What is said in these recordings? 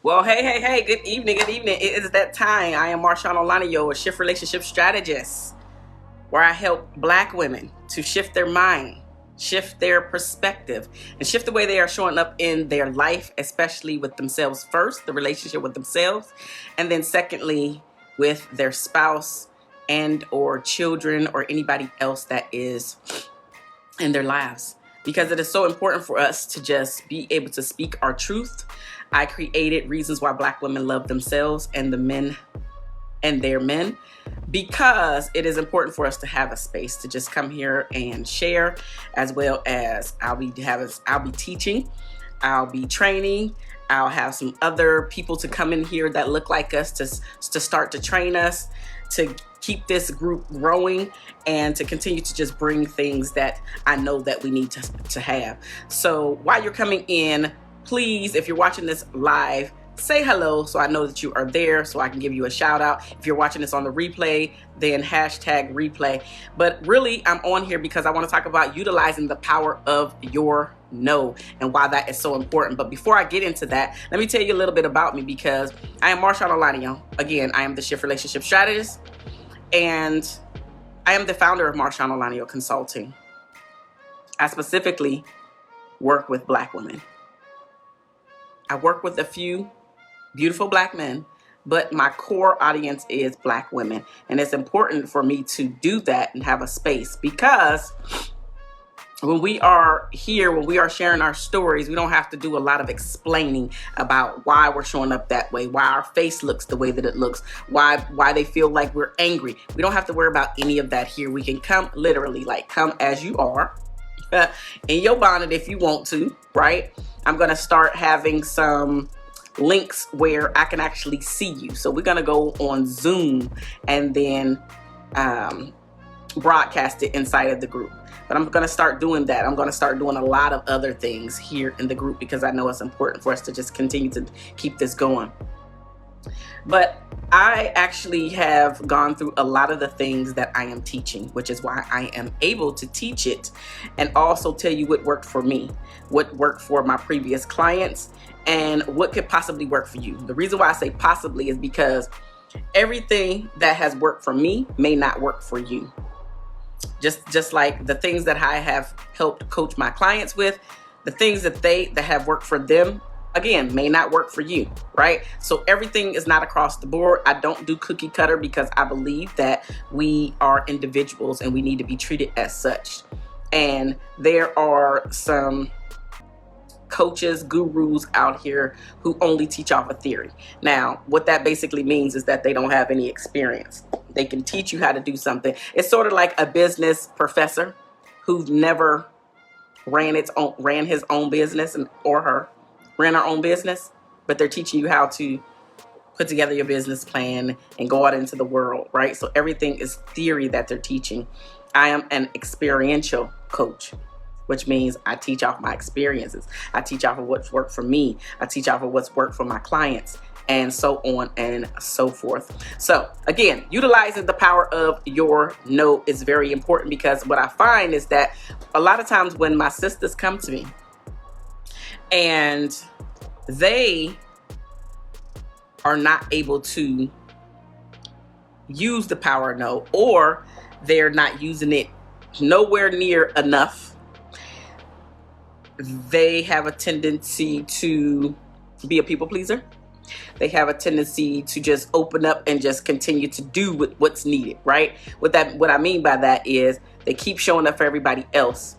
Well, hey, good evening, good evening. It is that time. I am Marshawn Olanio, a shift relationship strategist, where I help Black women to shift their mind, shift their perspective, and shift the way they are showing up in their life, especially with themselves first, the relationship with themselves, and then secondly, with their spouse and or children or anybody else that is in their lives. Because it is so important for us to just be able to speak our truth. I created Reasons Why Black Women Love Themselves and the Men and Their Men, because it is important for us to have a space to just come here and share, as well as I'll be teaching, I'll be training, I'll have some other people to come in here that look like us to start to train us, to keep this group growing, and to continue to just bring things that I know that we need to have. So while you're coming in, please, if you're watching this live, say hello so I know that you are there, so I can give you a shout out. If you're watching this on the replay, then hashtag replay. But really, I'm on here because I want to talk about utilizing the power of your no and why that is so important. But before I get into that, let me tell you a little bit about me, because I am Marshawn Olanio. Again, I am the shift relationship strategist, and I am the founder of Marshawn Olanio Consulting. I specifically work with Black women. I work with a few beautiful Black men, but my core audience is Black women. And it's important for me to do that and have a space, because when we are here, when we are sharing our stories, we don't have to do a lot of explaining about why we're showing up that way, why our face looks the way that it looks, why they feel like we're angry. We don't have to worry about any of that here. We can come literally, like come as you are, in your bonnet if you want to, right? I'm going to start having some links where I can actually see you. So we're going to go on Zoom and then broadcast it inside of the group. But I'm going to start doing that. I'm going to start doing a lot of other things here in the group, because I know it's important for us to just continue to keep this going. But I actually have gone through a lot of the things that I am teaching, which is why I am able to teach it and also tell you what worked for me, what worked for my previous clients, and what could possibly work for you. The reason why I say possibly is because everything that has worked for me may not work for you. Just like the things that I have helped coach my clients with, the things that have worked for them, again, may not work for you, right? So everything is not across the board. I don't do cookie cutter, because I believe that we are individuals and we need to be treated as such. And there are some coaches, gurus out here who only teach off a theory. Now, what that basically means is that they don't have any experience. They can teach you how to do something. It's sort of like a business professor who never ran his own business, or her ran her own business, but they're teaching you how to put together your business plan and go out into the world, right? So everything is theory that they're teaching. I am an experiential coach, which means I teach off my experiences. I teach off of what's worked for me. I teach off of what's worked for my clients, and so on and so forth. So again, utilizing the power of your no is very important, because what I find is that a lot of times when my sisters come to me and they are not able to use the power of no, or they're not using it nowhere near enough, they have a tendency to be a people pleaser. They have a tendency to just open up and just continue to do what's needed, right? What I mean by that is they keep showing up for everybody else,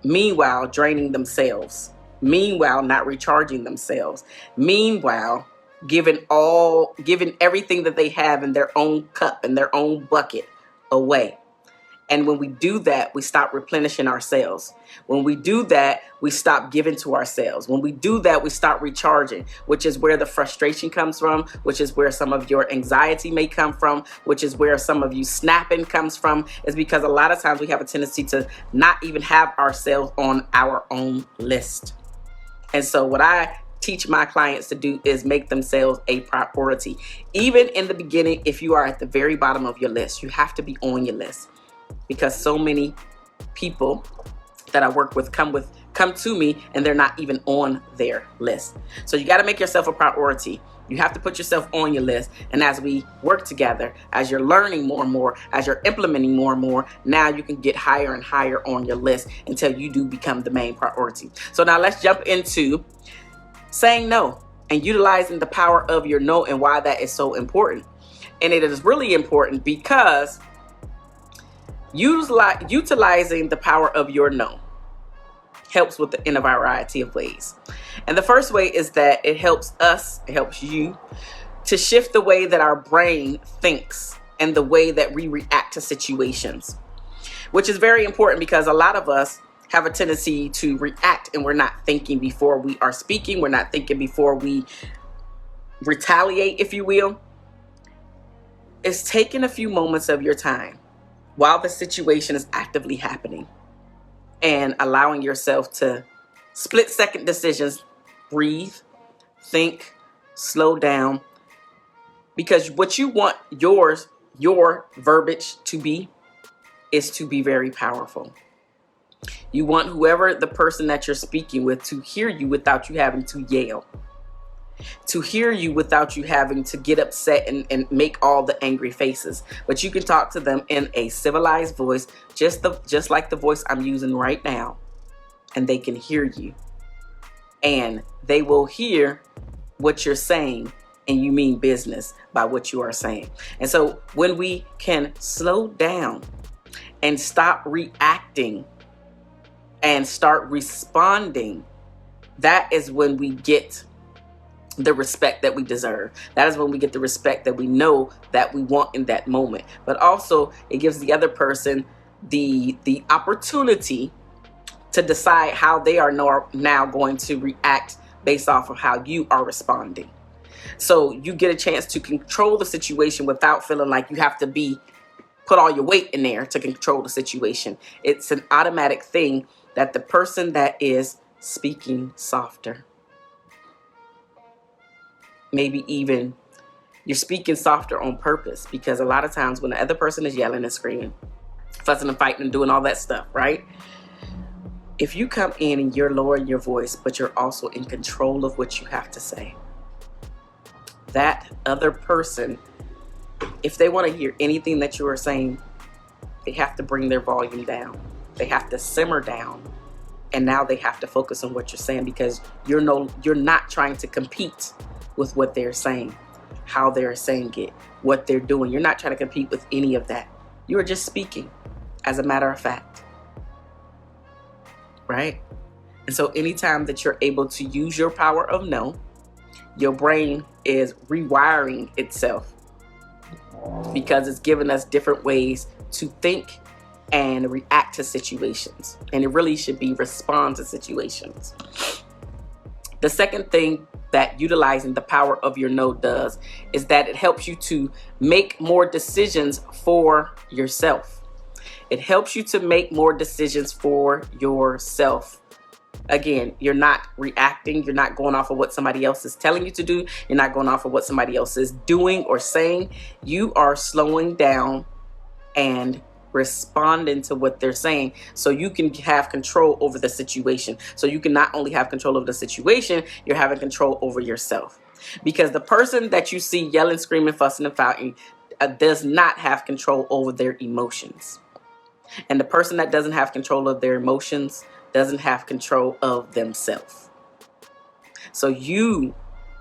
meanwhile draining themselves, meanwhile not recharging themselves, meanwhile giving everything that they have in their own cup, in their own bucket, away. And when we do that, we stop replenishing ourselves. When we do that, we stop giving to ourselves. When we do that, we stop recharging, which is where the frustration comes from, which is where some of your anxiety may come from, which is where some of you snapping comes from, is because a lot of times we have a tendency to not even have ourselves on our own list. And so what I teach my clients to do is make themselves a priority. Even in the beginning, if you are at the very bottom of your list, you have to be on your list. Because so many people that I work with come come to me and they're not even on their list. So you got to make yourself a priority. You have to put yourself on your list. And as we work together, as you're learning more and more, as you're implementing more and more, now you can get higher and higher on your list until you do become the main priority. So now let's jump into saying no and utilizing the power of your no and why that is so important. And it is really important because utilizing the power of your no helps in a variety of ways. And the first way is that it helps you to shift the way that our brain thinks and the way that we react to situations, which is very important because a lot of us have a tendency to react and we're not thinking before we are speaking. We're not thinking before we retaliate, if you will. It's taking a few moments of your time while the situation is actively happening and allowing yourself to split-second decisions, breathe, think, slow down, because what you want your verbiage to be is to be very powerful. You want whoever the person that you're speaking with to hear you without you having to yell, to hear you without you having to get upset and make all the angry faces. But you can talk to them in a civilized voice, just like the voice I'm using right now, and they can hear you. And they will hear what you're saying, and you mean business by what you are saying. And so when we can slow down and stop reacting and start responding, that is when we get the respect that we deserve. That is when we get the respect that we know that we want in that moment. But also it gives the other person the opportunity to decide how they are now going to react based off of how you are responding. So you get a chance to control the situation without feeling like you have to put all your weight in there to control the situation. It's an automatic thing that the person that is speaking softer, maybe even you're speaking softer on purpose, because a lot of times when the other person is yelling and screaming, fussing and fighting and doing all that stuff, right? If you come in and you're lowering your voice, but you're also in control of what you have to say, that other person, if they want to hear anything that you are saying, they have to bring their volume down. They have to simmer down. And now they have to focus on what you're saying, because you're not trying to compete with what they're saying, how they're saying it, what they're doing. You're not trying to compete with any of that. You are just speaking as a matter of fact. Right? And so anytime that you're able to use your power of no, your brain is rewiring itself, because it's giving us different ways to think and react to situations. And it really should be respond to situations. The second thing that utilizing the power of your no does is that it helps you to make more decisions for yourself. It helps you to make more decisions for yourself. Again, you're not reacting. You're not going off of what somebody else is telling you to do. You're not going off of what somebody else is doing or saying. You are slowing down and responding to what they're saying, so you can have control over the situation. So you can not only have control over the situation, you're having control over yourself. Because the person that you see yelling, screaming, fussing, and fighting does not have control over their emotions. And the person that doesn't have control of their emotions doesn't have control of themselves. So you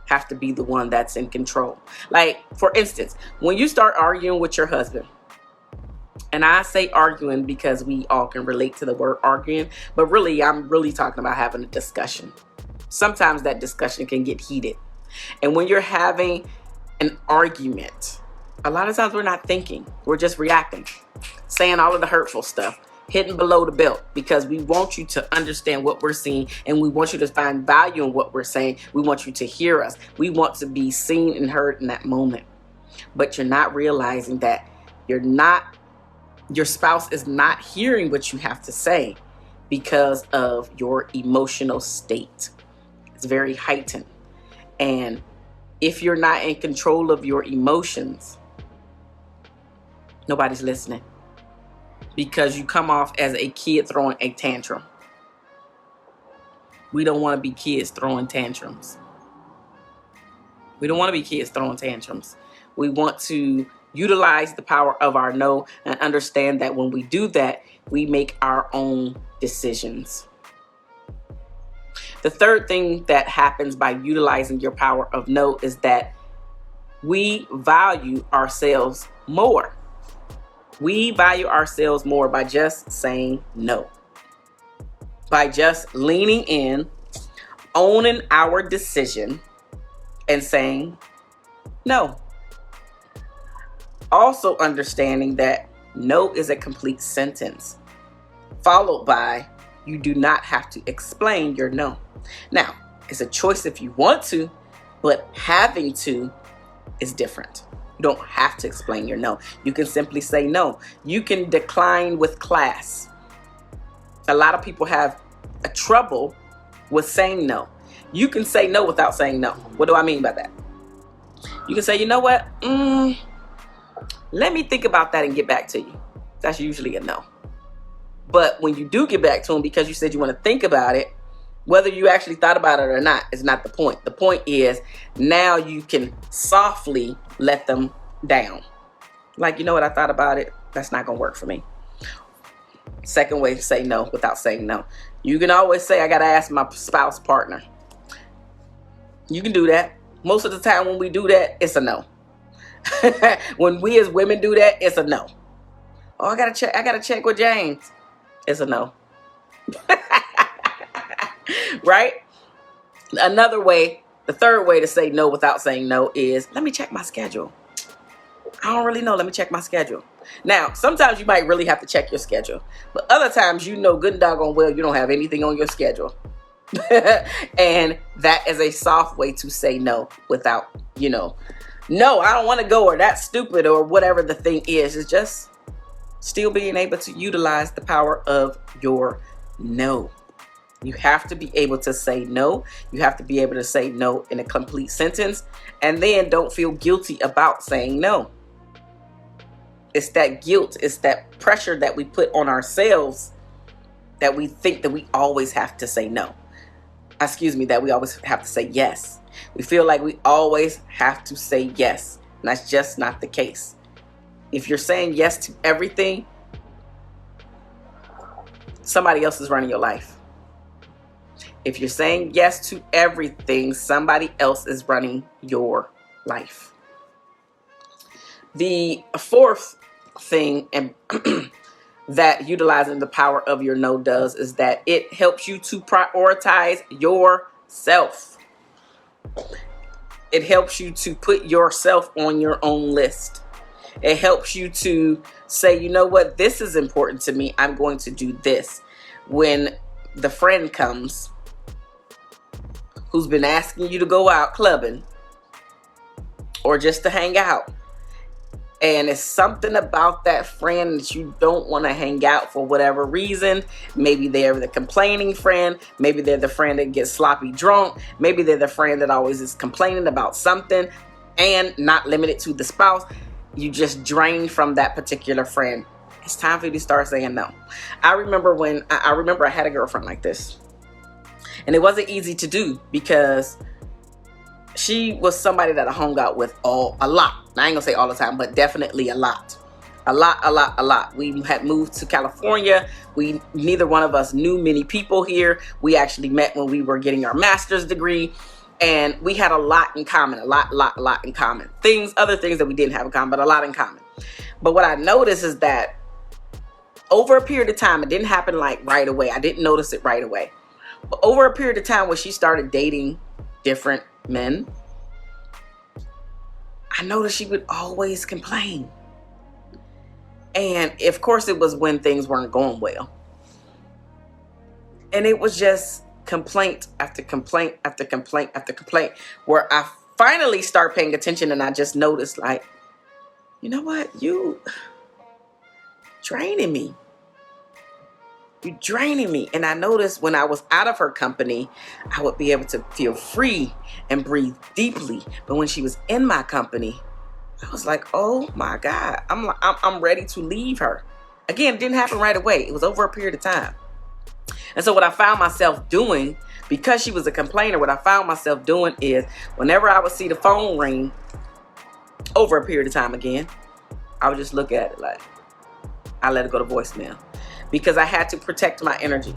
have to be the one that's in control. Like, for instance, when you start arguing with your husband, and I say arguing because we all can relate to the word arguing, but really, I'm really talking about having a discussion. Sometimes that discussion can get heated. And when you're having an argument, a lot of times we're not thinking. We're just reacting, saying all of the hurtful stuff, hitting below the belt, because we want you to understand what we're seeing, and we want you to find value in what we're saying. We want you to hear us. We want to be seen and heard in that moment. But you're not realizing that your spouse is not hearing what you have to say because of your emotional state. It's very heightened. And if you're not in control of your emotions, nobody's listening, because you come off as a kid throwing a tantrum. We don't want to be kids throwing tantrums. We don't want to be kids throwing tantrums. We want to utilize the power of our no and understand that when we do that, we make our own decisions. The third thing that happens by utilizing your power of no is that we value ourselves more. We value ourselves more by just saying no. By just leaning in, owning our decision, and saying no. Also understanding that no is a complete sentence, followed by you do not have to explain your no. Now, it's a choice if you want to, but having to is different. You don't have to explain your no. You can simply say no. You can decline with class. A lot of people have a trouble with saying no. You can say no without saying no. What do I mean by that? You can say, you know what? Let me think about that and get back to you. That's usually a no. But when you do get back to them because you said you want to think about it, whether you actually thought about it or not is not the point. The point is now you can softly let them down. Like, you know what? I thought about it. That's not going to work for me. Second way to say no without saying no. You can always say, I got to ask my spouse partner. You can do that. Most of the time when we do that, it's a no. When we as women do that, it's a no. Oh, I got to check with James. It's a no. Right? Another way, the third way to say no without saying no is, let me check my schedule. I don't really know. Let me check my schedule. Now, sometimes you might really have to check your schedule. But other times, you know good and doggone well you don't have anything on your schedule. And that is a soft way to say no without, no, I don't want to go, or that's stupid, or whatever the thing is. It's just still being able to utilize the power of your no. You have to be able to say no. You have to be able to say no in a complete sentence. And then don't feel guilty about saying no. It's that guilt. It's that pressure that we put on ourselves that we think that we always have to say no. That we always have to say yes. We feel like we always have to say yes. And that's just not the case. If you're saying yes to everything, somebody else is running your life. If you're saying yes to everything, somebody else is running your life. The fourth thing and that utilizing the power of your no does is that it helps you to prioritize yourself. It helps you to put yourself on your own list. It helps you to say, you know what, this is important to me. I'm going to do this. When the friend comes who's been asking you to go out clubbing or just to hang out, and it's something about that friend that you don't want to hang out for whatever reason. Maybe they're the complaining friend. Maybe they're the friend that gets sloppy drunk. Maybe they're the friend that always is complaining about something, and not limited to the spouse. You just drain from that particular friend. It's time for you to start saying no. I remember I had a girlfriend like this, and it wasn't easy to do because she was somebody that I hung out with a lot. I ain't gonna say all the time, but definitely a lot. A lot. We had moved to California. Neither one of us knew many people here. We actually met when we were getting our master's degree, and we had a lot in common. A lot in common. Other things that we didn't have in common, but a lot in common. But what I noticed is that over a period of time, it didn't happen like right away. I didn't notice it right away. But over a period of time when she started dating different men, I noticed she would always complain. And of course it was when things weren't going well. And it was just complaint after complaint after complaint after complaint, where I finally start paying attention, and I just noticed, like, you know what? You draining me. You're draining me. And I noticed when I was out of her company, I would be able to feel free and breathe deeply. But when she was in my company, I was like, oh my God, I'm ready to leave her. Again, it didn't happen right away. It was over a period of time. And so what I found myself doing, Because she was a complainer, what I found myself doing is whenever I would see the phone ring over a period of time again, I would just look at it like, I let it go to voicemail. Because I had to protect my energy.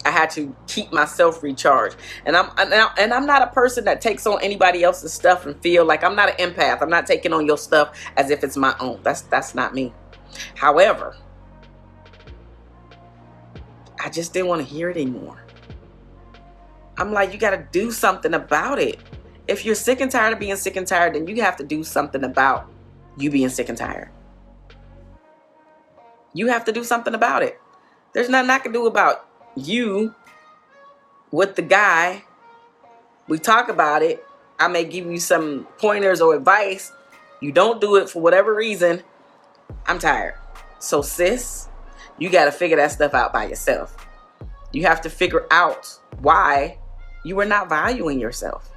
I had to keep myself recharged. And I'm not a person that takes on anybody else's stuff and feel like, I'm not an empath. I'm not taking on your stuff as if it's my own. That's not me. However, I just didn't want to hear it anymore. I'm like, you got to do something about it. If you're sick and tired of being sick and tired, then you have to do something about you being sick and tired. You have to do something about it. There's nothing I can do about you with the guy. We talk about it. I may give you some pointers or advice. You don't do it for whatever reason. I'm tired. So sis, you got to figure that stuff out by yourself. You have to figure out why you were not valuing yourself.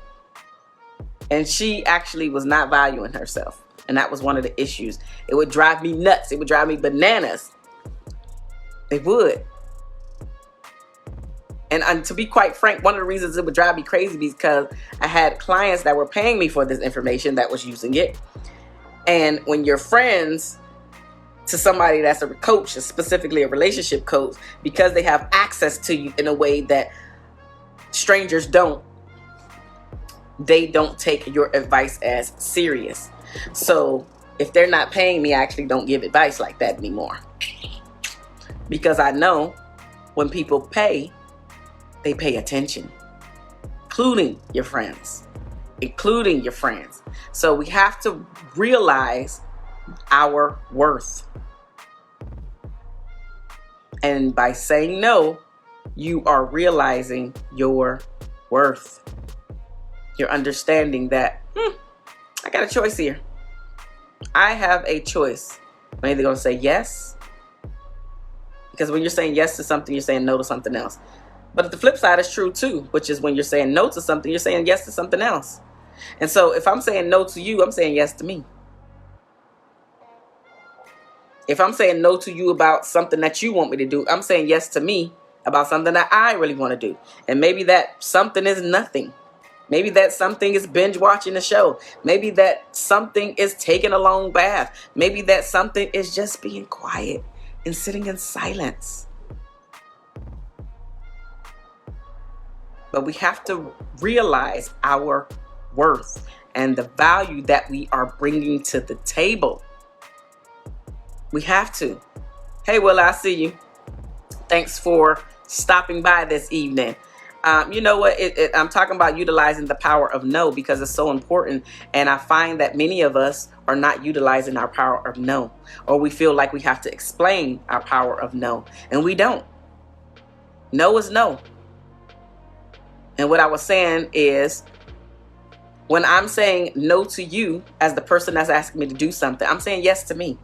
And she actually was not valuing herself. And that was one of the issues. It would drive me nuts. It would drive me bananas. It would. And to be quite frank, one of the reasons it would drive me crazy because I had clients that were paying me for this information that was using it. And when you're friends to somebody that's a coach, specifically a relationship coach, because they have access to you in a way that strangers don't, they don't take your advice as serious. So if they're not paying me, I actually don't give advice like that anymore. Because I know when people pay, they pay attention, including your friends. So we have to realize our worth. And by saying no, you are realizing your worth. You're understanding that, I got a choice here. I have a choice. I'm either going to say yes, because when you're saying yes to something, you're saying no to something else. But the flip side is true too, which is when you're saying no to something, you're saying yes to something else. And so if I'm saying no to you, I'm saying yes to me. If I'm saying no to you about something that you want me to do, I'm saying yes to me about something that I really want to do. And maybe that something is nothing. Maybe that something is binge watching a show. Maybe that something is taking a long bath. Maybe that something is just being quiet and sitting in silence. But we have to realize our worth and the value that we are bringing to the table. We have to. Hey, Will, I see you. Thanks for stopping by this evening. You know what? I'm talking about utilizing the power of no because it's so important. And I find that many of us are not utilizing our power of no, or we feel like we have to explain our power of no, and we don't. No is no. And what I was saying is, when I'm saying no to you as the person that's asking me to do something, I'm saying yes to me.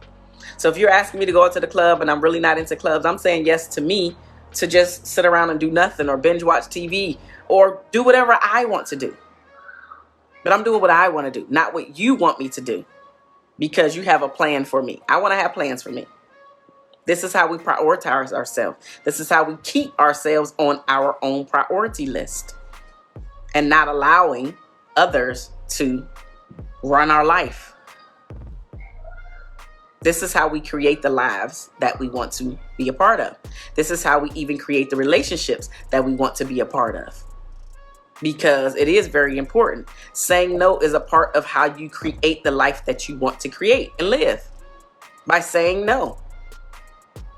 So if you're asking me to go out to the club and I'm really not into clubs, I'm saying yes to me to just sit around and do nothing or binge watch TV or do whatever I want to do. But I'm doing what I want to do, not what you want me to do, because you have a plan for me. I want to have plans for me. This is how we prioritize ourselves. This is how we keep ourselves on our own priority list and not allowing others to run our life. This is how we create the lives that we want to be a part of. This is how we even create the relationships that we want to be a part of. Because it is very important. Saying no is a part of how you create the life that you want to create and live. By saying no.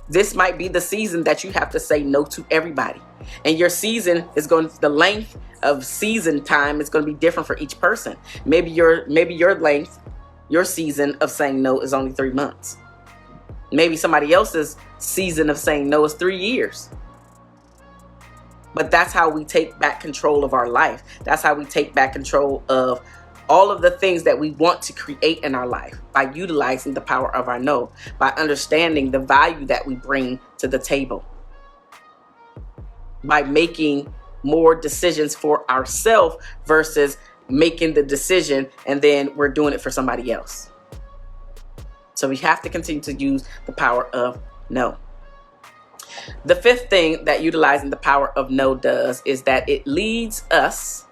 This might be the season that you have to say no to everybody. And your season is the length of season time is going to be different for each person. Maybe your length, your season of saying no is only 3 months. Maybe somebody else's season of saying no is 3 years. But that's how we take back control of our life. That's how we take back control of all of the things that we want to create in our life, by utilizing the power of our no, by understanding the value that we bring to the table, by making more decisions for ourselves versus making the decision and then we're doing it for somebody else. So we have to continue to use the power of no. The fifth thing that utilizing the power of no does is that it leads us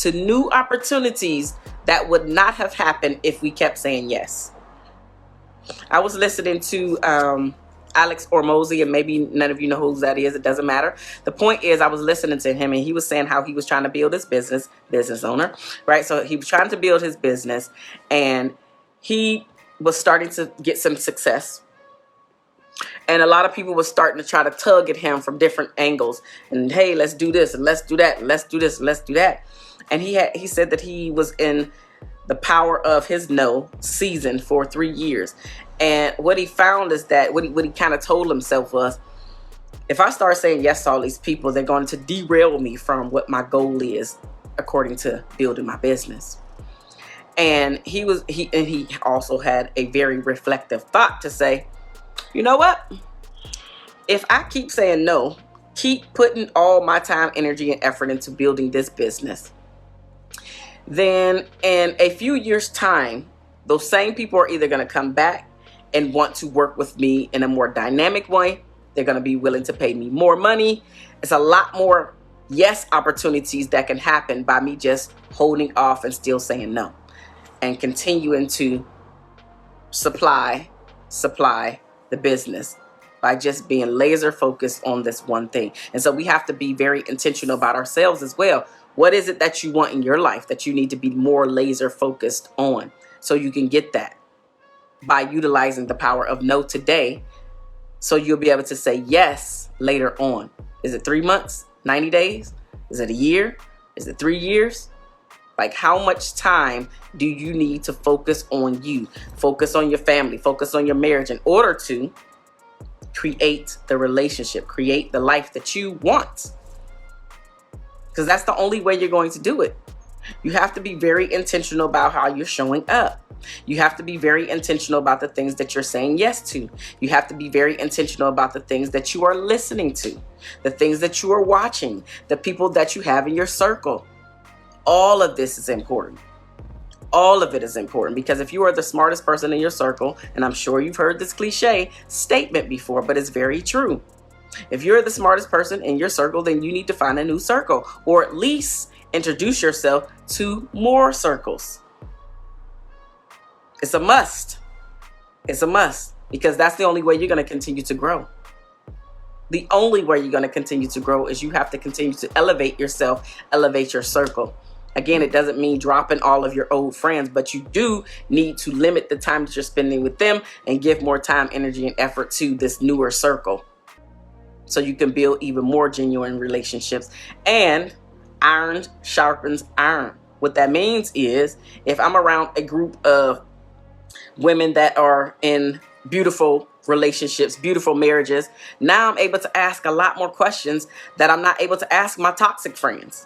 to new opportunities that would not have happened if we kept saying yes. I was listening to Alex Hormozi, and maybe none of you know who that is. It doesn't matter. The point is, I was listening to him, and he was saying how he was trying to build his business owner, right? So he was trying to build his business, and he was starting to get some success. And a lot of people were starting to try to tug at him from different angles. And hey, let's do this, and let's do that, and let's do this, and let's do that. And he said that he was in the power of his no season for 3 years. And what he found is that what he kind of told himself was, if I start saying yes to all these people, they're going to derail me from what my goal is according to building my business. And he also had a very reflective thought to say, you know what? If I keep saying no, keep putting all my time, energy, and effort into building this business, then in a few years' time, those same people are either going to come back and want to work with me in a more dynamic way. They're going to be willing to pay me more money. It's a lot more yes opportunities that can happen by me just holding off and still saying no and continuing to supply the business by just being laser focused on this one thing. And so we have to be very intentional about ourselves as well. What is it that you want in your life that you need to be more laser focused on so you can get that by utilizing the power of no today, so you'll be able to say yes later on? Is it 3 months, 90 days? Is it a year? Is it 3 years? Like, how much time do you need to focus on you, focus on your family, focus on your marriage in order to create the relationship, create the life that you want? Because that's the only way you're going to do it. You have to be very intentional about how you're showing up. You have to be very intentional about the things that you're saying yes to. You have to be very intentional about the things that you are listening to, the things that you are watching, the people that you have in your circle. All of this is important. All of it is important, because if you are the smartest person in your circle, and I'm sure you've heard this cliche statement before, but it's very true. If you're the smartest person in your circle, then you need to find a new circle, or at least introduce yourself to more circles. It's a must. It's a must, because that's the only way you're going to continue to grow. The only way you're going to continue to grow is you have to continue to elevate yourself, elevate your circle. Again, it doesn't mean dropping all of your old friends, but you do need to limit the time that you're spending with them and give more time, energy, and effort to this newer circle, so you can build even more genuine relationships. And iron sharpens iron. What that means is, if I'm around a group of women that are in beautiful relationships, beautiful marriages, now I'm able to ask a lot more questions that I'm not able to ask my toxic friends,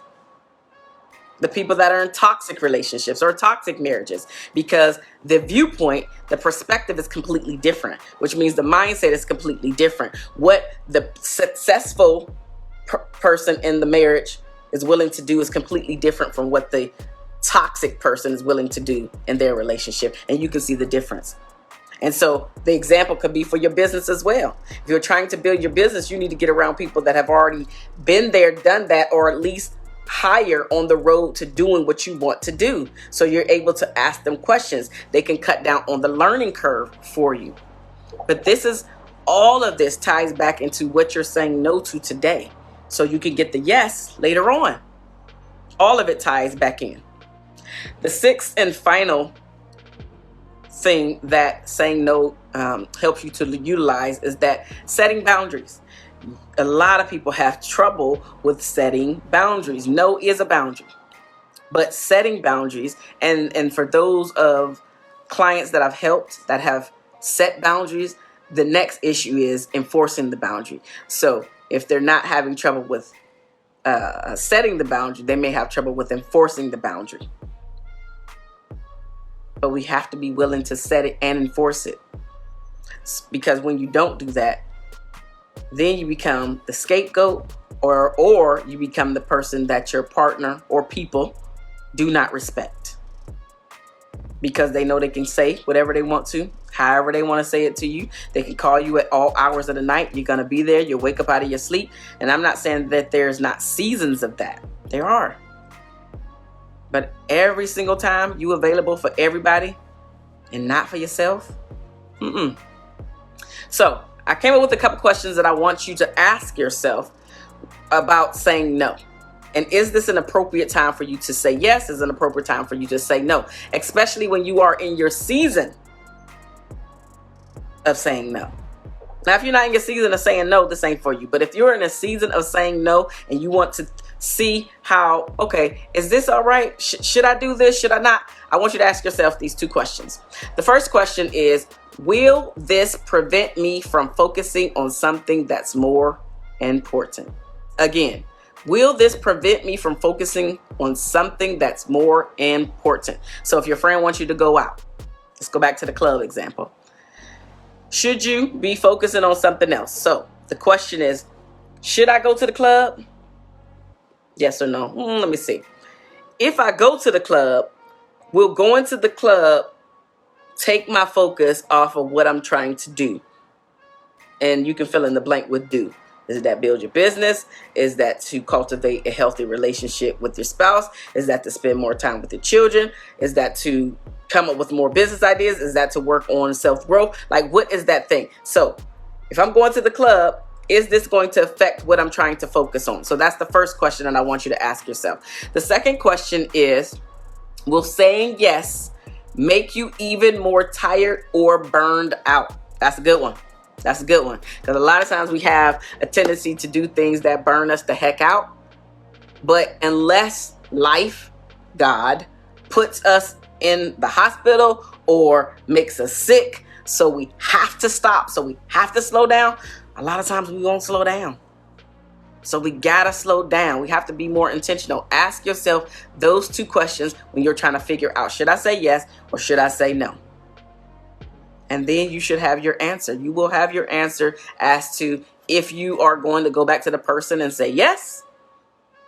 the people that are in toxic relationships or toxic marriages, because the viewpoint, the perspective is completely different, which means the mindset is completely different. What the successful person in the marriage is willing to do is completely different from what the toxic person is willing to do in their relationship. And you can see the difference. And so the example could be for your business as well. If you're trying to build your business, you need to get around people that have already been there, done that, or at least higher on the road to doing what you want to do. So you're able to ask them questions. They can cut down on the learning curve for you. But all of this ties back into what you're saying no to today, so you can get the yes later on. All of it ties back in. The sixth and final thing that saying no helps you to utilize is that setting boundaries. A lot of people have trouble with setting boundaries. No is a boundary, but setting boundaries, and for those of clients that I've helped that have set boundaries, the next issue is enforcing the boundary. So if they're not having trouble with setting the boundary, they may have trouble with enforcing the boundary. But we have to be willing to set it and enforce it, because when you don't do that, then you become the scapegoat, or you become the person that your partner or people do not respect, because they know they can say whatever they want to However they want to say it to you. They can call you at all hours of the night. You're going to be there. You'll wake up out of your sleep. And I'm not saying that there's not seasons of that. There are. But every single time you available for everybody and not for yourself. So I came up with a couple questions that I want you to ask yourself about saying no. And is this an appropriate time for you to say yes? Is it an appropriate time for you to say no? Especially when you are in your season of saying no. Now, if you're not in your season of saying no, this ain't for you. But if you're in a season of saying no and you want to see how, okay, is this all right? Should I do this? Should I not? I want you to ask yourself these two questions. The first question is, will this prevent me from focusing on something that's more important? Again, will this prevent me from focusing on something that's more important? So if your friend wants you to go out, let's go back to the club example. Should you be focusing on something else? So the question is, should I go to the club? Yes or no? Let me see. If I go to the club, will going to the club take my focus off of what I'm trying to do? And you can fill in the blank with do. Is that build your business? Is that to cultivate a healthy relationship with your spouse? Is that to spend more time with your children? Is that to come up with more business ideas? Is that to work on self-growth? Like, what is that thing? So if I'm going to the club, is this going to affect what I'm trying to focus on? So that's the first question that I want you to ask yourself. The second question is, will saying yes make you even more tired or burned out? That's a good one. That's a good one. Because a lot of times we have a tendency to do things that burn us the heck out. But unless life, God, puts us in the hospital or makes us sick, so we have to stop, so we have to slow down, a lot of times we won't slow down. So we gotta slow down. We have to be more intentional. Ask yourself those two questions when you're trying to figure out, should I say yes or should I say no? And then you should have your answer. You will have your answer as to if you are going to go back to the person and say yes,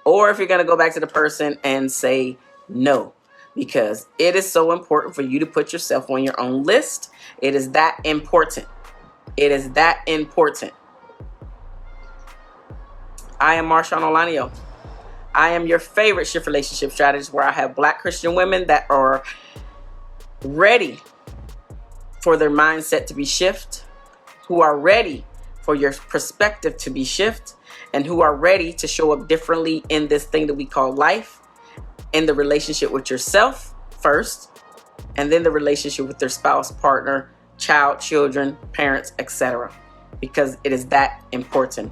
or if you're going to go back to the person and say no. Because it is so important for you to put yourself on your own list. It is that important. It is that important. I am Marshawn Olanio. I am your favorite shift relationship strategist, where I have Black Christian women that are ready for their mindset to be shift, who are ready for your perspective to be shift, and who are ready to show up differently in this thing that we call life, in the relationship with yourself first, and then the relationship with their spouse, partner, child, children, parents, etc. Because it is that important.